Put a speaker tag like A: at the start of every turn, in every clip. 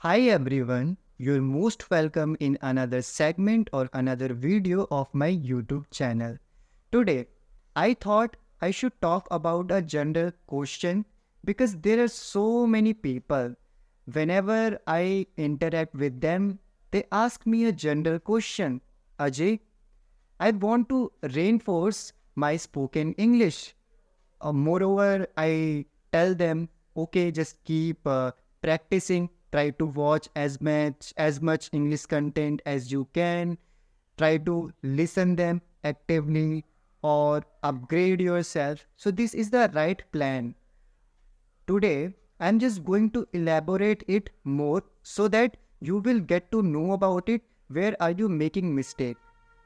A: Hi everyone, you're most welcome in another segment or another video of my YouTube channel. Today, I thought I should talk about a general question because there are so many people. Whenever I interact with them, they ask me a general question. Ajay, I want to reinforce my spoken English. Moreover, I tell them, okay, just keep practicing. Try to watch as much English content as you can. Try to listen them actively or upgrade yourself. So this is the right plan. Today, I'm just going to elaborate it more so that you will get to know about it. Where are you making mistake?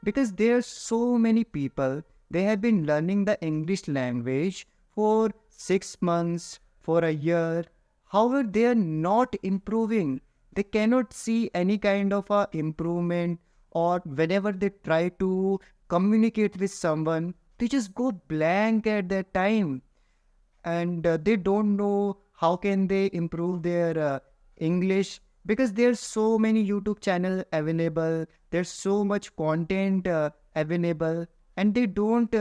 A: Because there are so many people, they have been learning the English language for 6 months, for a year. However, they are not improving. They cannot see any kind of a improvement, or whenever they try to communicate with someone, they just go blank at that time, and they don't know how can they improve their English, because there's so many YouTube channel available, there's so much content available, and they don't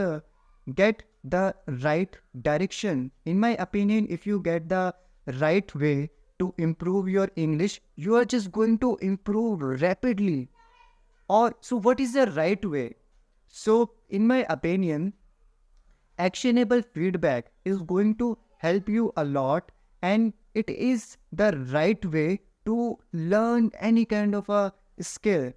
A: get the right direction. In my opinion, if you get the right way to improve your English, you are just going to improve rapidly. Or so what is the right way? So in my opinion, actionable feedback is going to help you a lot, and it is the right way to learn any kind of a skill.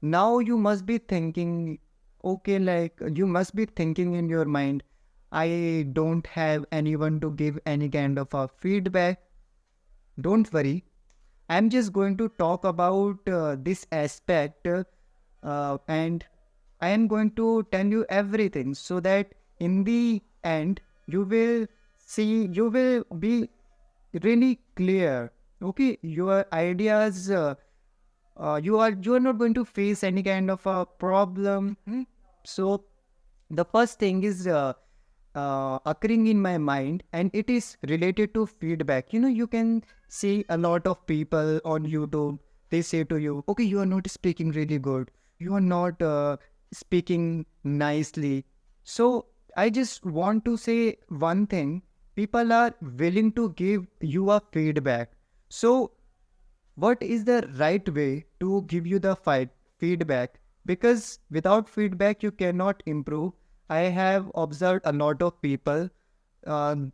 A: Now you must be thinking, okay, like you must be thinking in your mind, I don't have anyone to give any kind of a feedback. Don't worry, I'm just going to talk about this aspect, and I am going to tell you everything so that in the end you will see, you will be really clear. Okay, your ideas, you are not going to face any kind of a problem. So the first thing is occurring in my mind, and it is related to feedback. You can see a lot of people on YouTube, they say to you, okay, you are not speaking really good, you are not speaking nicely. So I just want to say one thing: people are willing to give you a feedback. So what is the right way to give you the feedback? Because without feedback you cannot improve. I have observed a lot of people, um,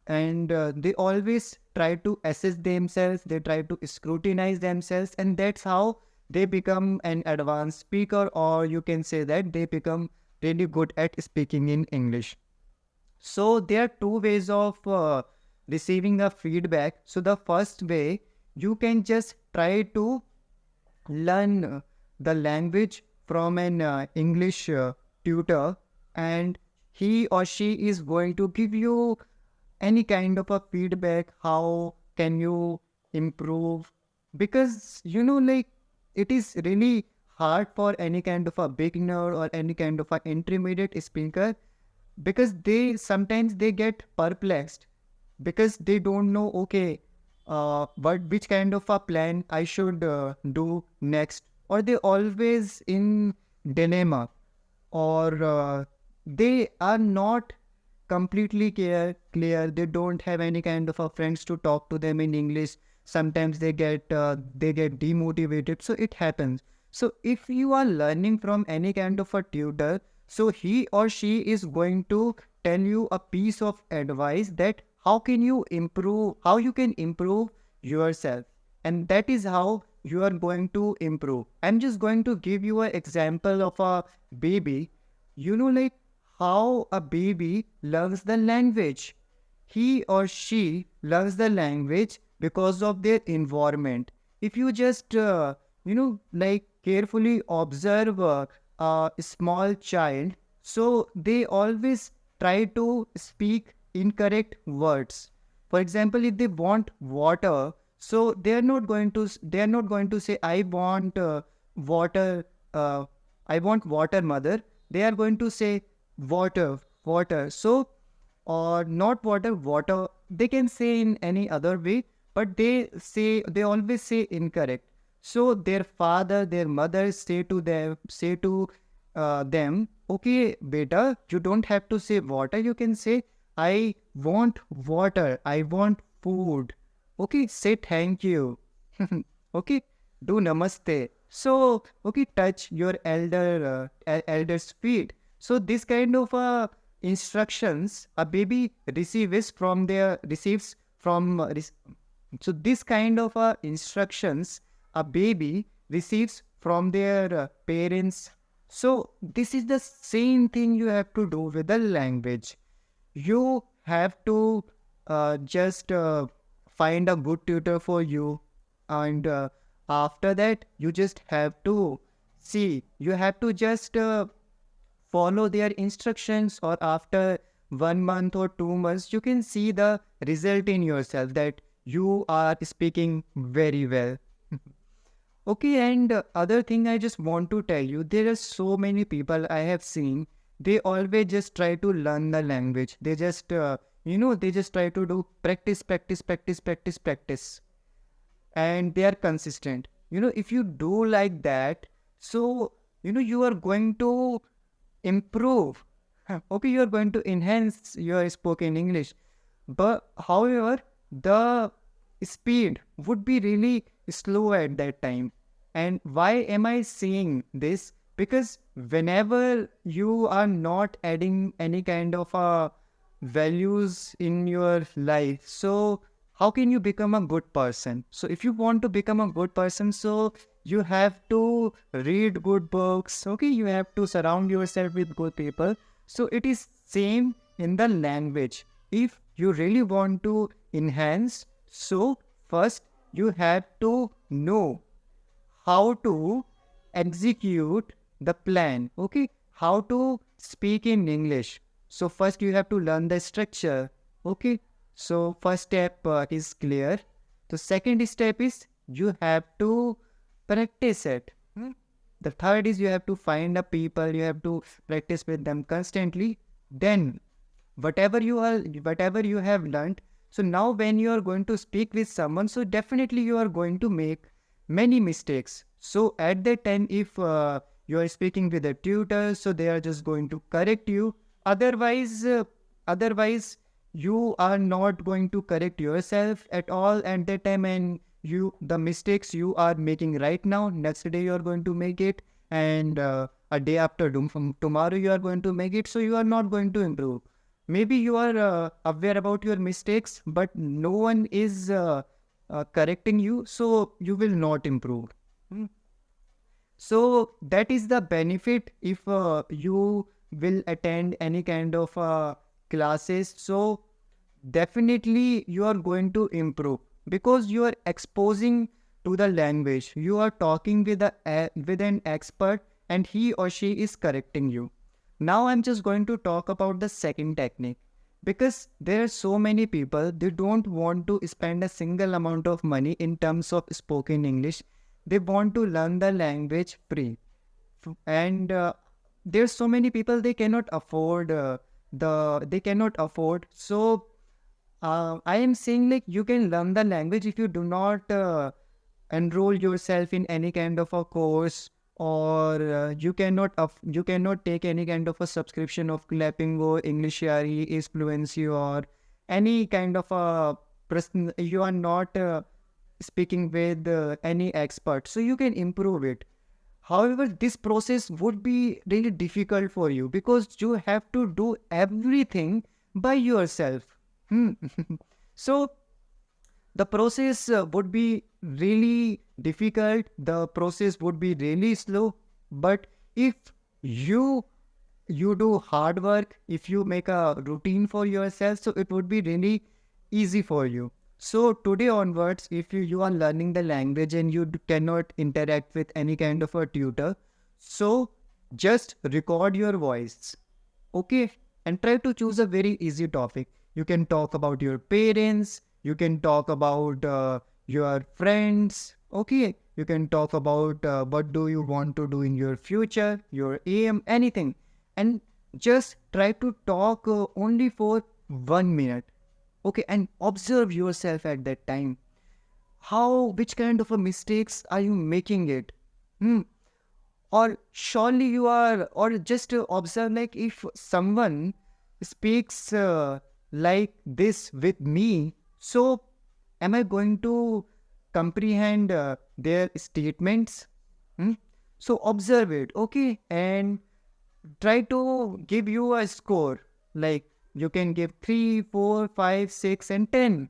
A: and they always try to assess themselves, they try to scrutinize themselves, and that's how they become an advanced speaker, or you can say that they become really good at speaking in English. So there are two ways of receiving a feedback. So the first way, you can just try to learn the language from an English tutor, and he or she is going to give you any kind of a feedback. How can you improve? Because like it is really hard for any kind of a beginner or any kind of an intermediate speaker, because they sometimes they get perplexed, because they don't know, okay, what which kind of a plan I should do next, or they always in dilemma, or they are not completely clear, they don't have any kind of a friends to talk to them in English. Sometimes they get demotivated, so it happens. So if you are learning from any kind of a tutor, so he or she is going to tell you a piece of advice that how you can improve yourself, and that is how you are going to improve. I'm just going to give you an example of a baby. Like how a baby learns the language. He or she learns the language because of their environment. If you just, like carefully observe a small child, so they always try to speak incorrect words. For example, if they want water, so they are not going to say, I want water, uh, I want water, mother. They are going to say water, water. So, or not water, water. They can say in any other way, but they always say incorrect. So their father, their mother say to them, okay, beta, you don't have to say water. You can say, I want water. I want food. Okay, say thank you. Okay, do namaste. So, okay, touch your elder's feet. So this kind of instructions a baby receives from so this kind of instructions a baby receives from their parents. So this is the same thing you have to do with the language. You have to just find a good tutor for you, and after that you just have to you have to just follow their instructions, or after 1 month or 2 months you can see the result in yourself that you are speaking very well. Okay, and other thing I just want to tell you, there are so many people I have seen, they always just try to learn the language. They just, they just try to do practice, practice, practice, practice, practice, and they are consistent. If you do like that, so, you are going to improve. Okay, you are going to enhance your spoken English. But however, the speed would be really slow at that time. And why am I saying this? Because whenever you are not adding any kind of values in your life, so how can you become a good person? So if you want to become a good person, so you have to read good books. Okay, you have to surround yourself with good people. So it is same in the language. If you really want to enhance, so first you have to know how to execute the plan. Okay, how to speak in English. So first you have to learn the structure. Okay, so first step is clear. The second step is you have to practice it. The third is you have to find a people, you have to practice with them constantly. Then whatever you have learned, so now when you are going to speak with someone, so definitely you are going to make many mistakes. So at that time, if you are speaking with a tutor, so they are just going to correct you. Otherwise you are not going to correct yourself at all at that time, and the mistakes you are making right now, next day you are going to make it, and a day after from tomorrow you are going to make it. So you are not going to improve. Maybe you are aware about your mistakes, but no one is correcting you, so you will not improve. So that is the benefit if you will attend any kind of classes. So definitely you are going to improve, because you are exposing to the language. You are talking with an expert, and he or she is correcting you. Now I'm just going to talk about the second technique, because there are so many people, they don't want to spend a single amount of money in terms of spoken English. They want to learn the language free, and there's so many people, they cannot afford so I am saying, like, you can learn the language if you do not enroll yourself in any kind of a course, or you cannot take any kind of a subscription of Clappingo, Englishary, Is Fluency, or any kind of a person. You are not speaking with any expert, so you can improve it. However, this process would be really difficult for you, because you have to do everything by yourself. So the process would be really difficult, the process would be really slow. But if you do hard work, if you make a routine for yourself, so it would be really easy for you. So today onwards, if you are learning the language and you cannot interact with any kind of a tutor, so just record your voice, okay, and try to choose a very easy topic. You can talk about your parents, you can talk about your friends, okay, you can talk about what do you want to do in your future, your aim, anything, and just try to talk only for 1 minute, okay, and observe yourself at that time. which kind of a mistakes are you making it? Hmm. Or surely you are, or just observe, like if someone speaks like this with me, so am I going to comprehend their statements? Hmm? So observe it, okay, and try to give you a score. Like you can give 3, 4, 5, 6, and 10.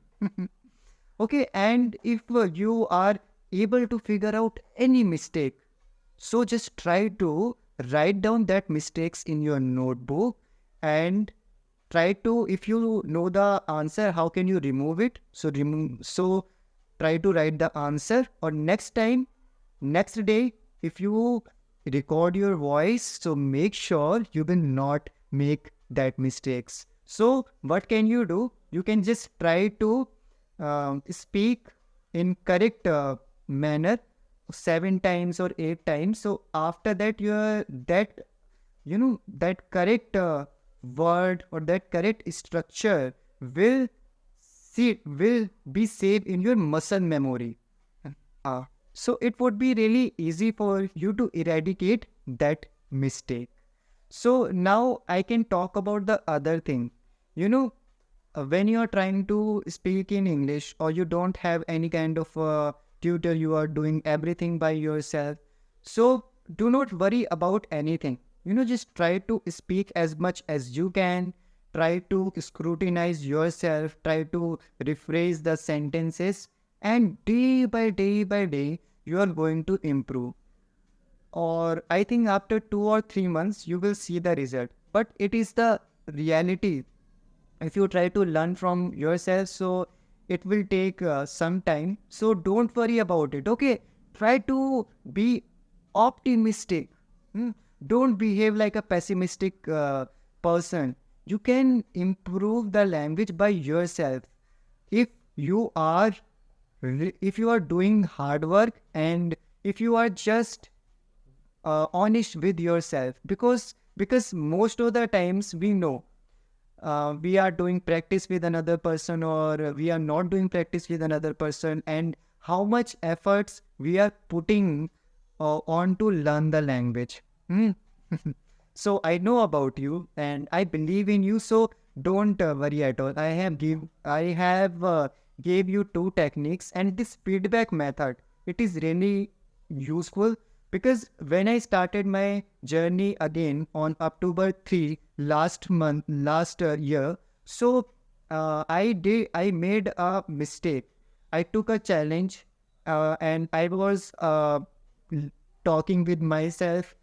A: Okay, and if you are able to figure out any mistake, so just try to write down that mistakes in your notebook, and try to, if you know the answer, how can you remove it? So try to write the answer, or next time, next day, if you record your voice, so make sure you will not make that mistakes. So what can you do? You can just try to speak in correct manner 7 times or 8 times. So after that, your that that correct word or that correct structure will will be saved in your muscle memory. uh, so it would be really easy for you to eradicate that mistake. So now I can talk about the other thing. You know, when you are trying to speak in English, or you don't have any kind of tutor, you are doing everything by yourself. So do not worry about anything. Just try to speak as much as you can. Try to scrutinize yourself. Try to rephrase the sentences. And day by day, you are going to improve. Or I think after 2 or 3 months, you will see the result. But it is the reality. If you try to learn from yourself, so it will take some time. So don't worry about it, okay? Try to be optimistic. Hmm? Don't behave like a pessimistic person. You can improve the language by yourself. If you are if you are doing hard work, and if you are just honest with yourself, because most of the times we know we are doing practice with another person, or we are not doing practice with another person, and how much efforts we are putting on to learn the language. Hmm. So I know about you, and I believe in you, so don't worry at all. I have gave you two techniques, and this feedback method, it is really useful, because when I started my journey again on October 3 last year, so I made a mistake. I took a challenge, and I was talking with myself,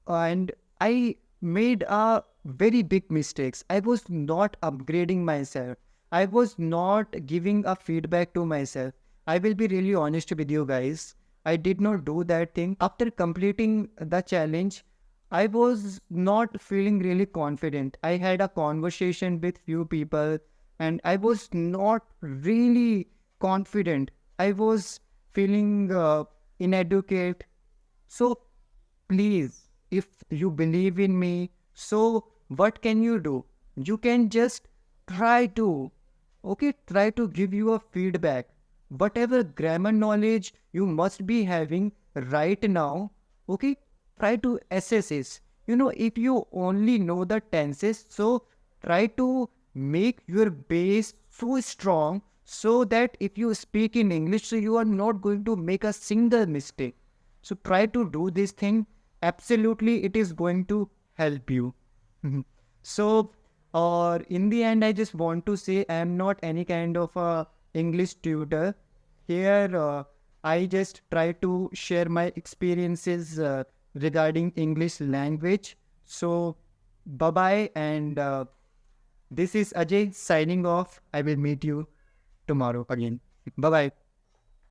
A: and I made a very big mistakes. I was not upgrading myself. I was not giving a feedback to myself. I will be really honest with you guys. I did not do that thing. After completing the challenge, I was not feeling really confident. I had a conversation with few people, and I was not really confident. I was feeling inadequate. So please, if you believe in me, so what can you do? You can just try to, okay, try to give you a feedback. Whatever grammar knowledge you must be having right now, okay, try to assess it. If you only know the tenses, so try to make your base so strong, so that if you speak in English, so you are not going to make a single mistake. So try to do this thing. Absolutely, it is going to help you. So, or in the end, I just want to say I am not any kind of a English tutor. Here, I just try to share my experiences regarding English language. So, bye bye, and this is Ajay signing off. I will meet you tomorrow again. Bye bye.